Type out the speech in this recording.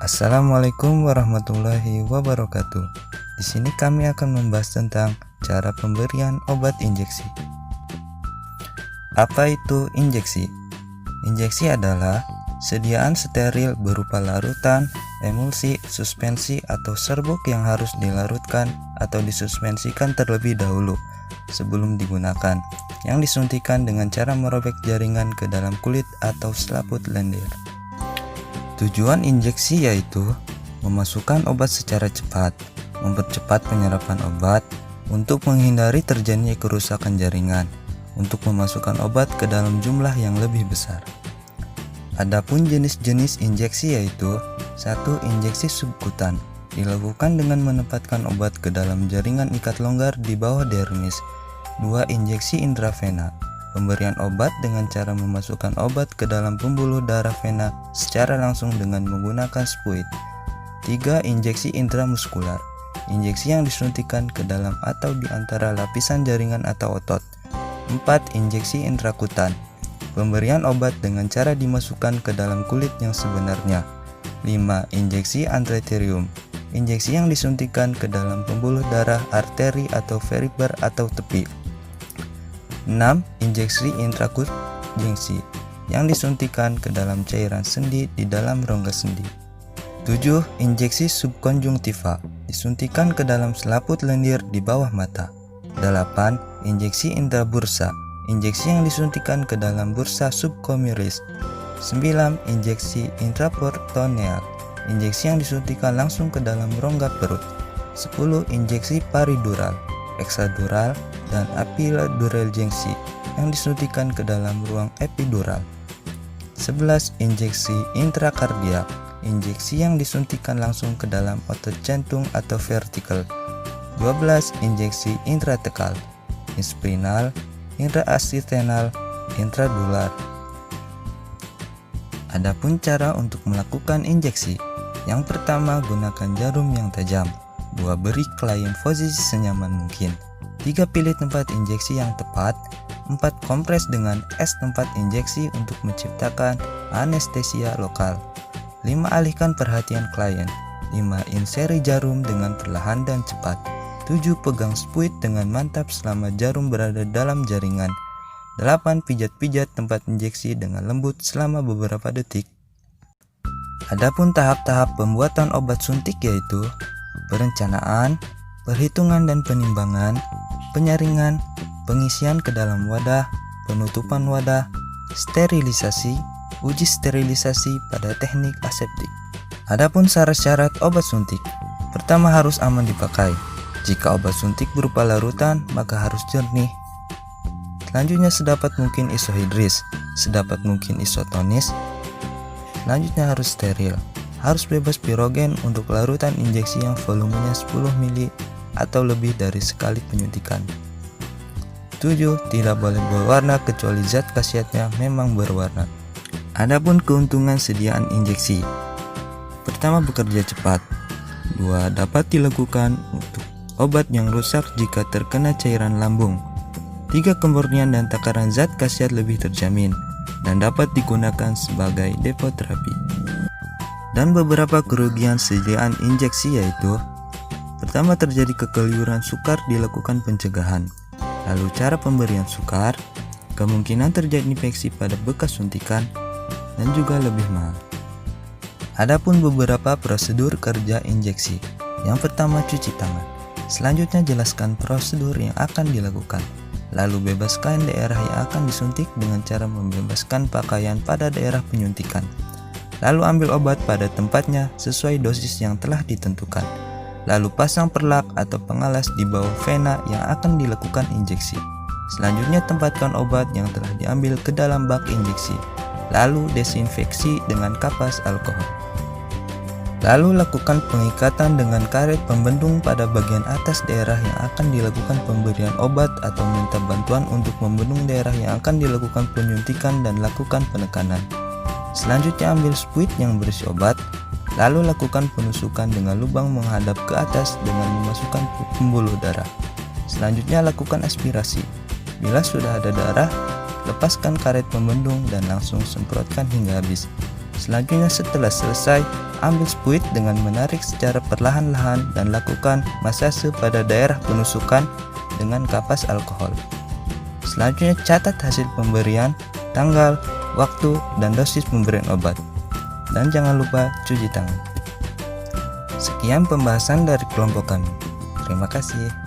Assalamualaikum warahmatullahi wabarakatuh. Di sini kami akan membahas tentang cara pemberian obat injeksi. Apa itu injeksi? Injeksi adalah sediaan steril berupa larutan, emulsi, suspensi, atau serbuk yang harus dilarutkan atau disuspensikan terlebih dahulu sebelum digunakan, yang disuntikan dengan cara merobek jaringan ke dalam kulit atau selaput lendir. Tujuan injeksi yaitu memasukkan obat secara cepat, mempercepat penyerapan obat, untuk menghindari terjadinya kerusakan jaringan, untuk memasukkan obat ke dalam jumlah yang lebih besar. Adapun jenis-jenis injeksi yaitu 1. Injeksi subkutan, dilakukan dengan menempatkan obat ke dalam jaringan ikat longgar di bawah dermis. 2. Injeksi intravena, pemberian obat dengan cara memasukkan obat ke dalam pembuluh darah vena secara langsung dengan menggunakan spuit. 3. Injeksi intramuskular, injeksi yang disuntikan ke dalam atau di antara lapisan jaringan atau otot. 4. Injeksi intrakutan, pemberian obat dengan cara dimasukkan ke dalam kulit yang sebenarnya. 5. Injeksi antretherium, injeksi yang disuntikan ke dalam pembuluh darah, arteri atau perifer atau tepi. 6. Injeksi intrakut jengsi, yang disuntikan ke dalam cairan sendi di dalam rongga sendi. 7. Injeksi subkonjungtiva, disuntikan ke dalam selaput lendir di bawah mata. 8. Injeksi intrabursa, injeksi yang disuntikan ke dalam bursa subcomiris. 9. Injeksi intraperitoneal, injeksi yang disuntikan langsung ke dalam rongga perut. 10. Injeksi paridural, ekstradural, dan epidural jengsi yang disuntikan ke dalam ruang epidural. 11. Injeksi intrakardiak, injeksi yang disuntikan langsung ke dalam otot jantung atau vertikal. 12. Injeksi intratekal, inspinal, intraasitenal, intradular. Adapun cara untuk melakukan injeksi, yang pertama gunakan jarum yang tajam. 2. Beri klien posisi senyaman mungkin. 3. Pilih tempat injeksi yang tepat. 4. Kompres dengan es tempat injeksi untuk menciptakan anestesia lokal. 5. Alihkan perhatian klien. 5. Inseri jarum dengan perlahan dan cepat. 7. Pegang spuit dengan mantap selama jarum berada dalam jaringan. 8. Pijat-pijat tempat injeksi dengan lembut selama beberapa detik. Adapun tahap-tahap pembuatan obat suntik yaitu perencanaan, perhitungan dan penimbangan, penyaringan, pengisian ke dalam wadah, penutupan wadah, sterilisasi, uji sterilisasi pada teknik aseptik. Adapun syarat-syarat obat suntik, pertama harus aman dipakai. Jika obat suntik berupa larutan, maka harus jernih. Selanjutnya sedapat mungkin isohidris, sedapat mungkin isotonis. Selanjutnya harus steril, harus bebas pirogen untuk larutan injeksi yang volumenya 10 ml atau lebih dari sekali penyuntikan. 7. Tidak boleh berwarna kecuali zat khasiatnya memang berwarna. Adapun keuntungan sediaan injeksi, pertama bekerja cepat. 2. Dapat dilakukan untuk obat yang rusak jika terkena cairan lambung. 3. Kemurnian dan takaran zat khasiat lebih terjamin dan dapat digunakan sebagai depo terapi. Dan beberapa kerugian sediaan injeksi yaitu: pertama, terjadi kekeliruan sukar dilakukan pencegahan. Lalu cara pemberian sukar, kemungkinan terjadi infeksi pada bekas suntikan, dan juga lebih mahal. Adapun beberapa prosedur kerja injeksi. Yang pertama, cuci tangan. Selanjutnya jelaskan prosedur yang akan dilakukan. Lalu bebaskan daerah yang akan disuntik dengan cara membebaskan pakaian pada daerah penyuntikan. Lalu ambil obat pada tempatnya sesuai dosis yang telah ditentukan. Lalu pasang perlak atau pengalas di bawah vena yang akan dilakukan injeksi. Selanjutnya tempatkan obat yang telah diambil ke dalam bak injeksi. Lalu desinfeksi dengan kapas alkohol. Lalu lakukan pengikatan dengan karet pembendung pada bagian atas daerah yang akan dilakukan pemberian obat atau minta bantuan untuk membendung daerah yang akan dilakukan penyuntikan dan lakukan penekanan. Selanjutnya ambil spuit yang berisi obat, lalu lakukan penusukan dengan lubang menghadap ke atas dengan memasukkan pembuluh darah. Selanjutnya lakukan aspirasi. Bila sudah ada darah, lepaskan karet pembendung dan langsung semprotkan hingga habis. Selanjutnya setelah selesai, ambil spuit dengan menarik secara perlahan-lahan dan lakukan masase pada daerah penusukan dengan kapas alkohol. Selanjutnya catat hasil pemberian, tanggal, waktu, dan dosis pemberian obat. Dan jangan lupa cuci tangan. Sekian pembahasan dari kelompok kami. Terima kasih.